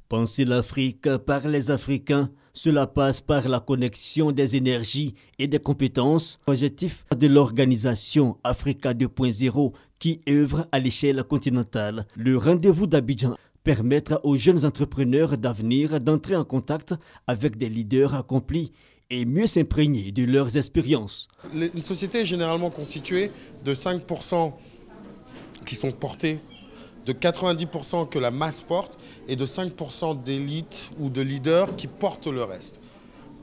Penser l'Afrique par les Africains, cela passe par la connexion des énergies et des compétences. Objectif de l'organisation Africa 2.0 qui œuvre à l'échelle continentale. Le rendez-vous d'Abidjan permettra aux jeunes entrepreneurs d'avenir d'entrer en contact avec des leaders accomplis et mieux s'imprégner de leurs expériences. Une société est généralement constituée de 5% qui sont portés, de 90% que la masse porte et de 5% d'élites ou de leaders qui portent le reste.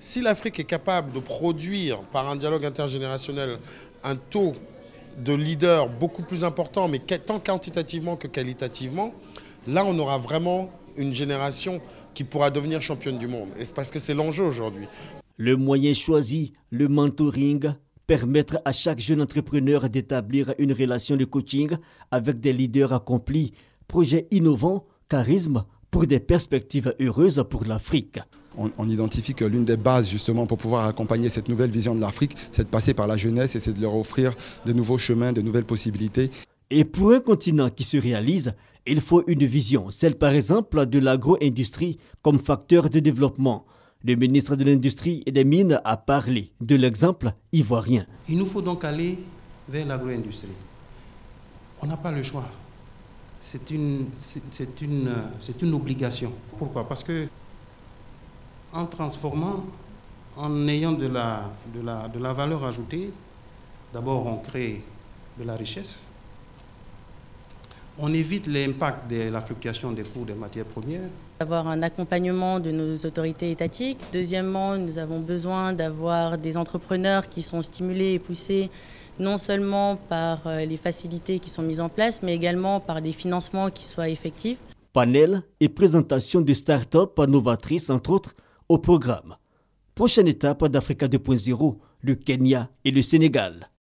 Si l'Afrique est capable de produire par un dialogue intergénérationnel un taux de leaders beaucoup plus important, mais tant quantitativement que qualitativement, là on aura vraiment une génération qui pourra devenir championne du monde. Et c'est parce que c'est l'enjeu aujourd'hui. Le moyen choisi, le mentoring, permettre à chaque jeune entrepreneur d'établir une relation de coaching avec des leaders accomplis, projet innovant, charisme pour des perspectives heureuses pour l'Afrique. On identifie que l'une des bases justement pour pouvoir accompagner cette nouvelle vision de l'Afrique, c'est de passer par la jeunesse et c'est de leur offrir de nouveaux chemins, de nouvelles possibilités. Et pour un continent qui se réalise, il faut une vision, celle par exemple de l'agro-industrie comme facteur de développement. Le ministre de l'Industrie et des Mines a parlé de l'exemple ivoirien. Il nous faut donc aller vers l'agro-industrie. On n'a pas le choix. C'est une obligation. Pourquoi? Parce que en transformant, en ayant de la valeur ajoutée, d'abord on crée de la richesse. On évite l'impact de la fluctuation des cours des matières premières. Avoir un accompagnement de nos autorités étatiques. Deuxièmement, nous avons besoin d'avoir des entrepreneurs qui sont stimulés et poussés non seulement par les facilités qui sont mises en place, mais également par des financements qui soient effectifs. Panel et présentation de start-up novatrices, entre autres, au programme. Prochaine étape d'Africa 2.0, le Kenya et le Sénégal.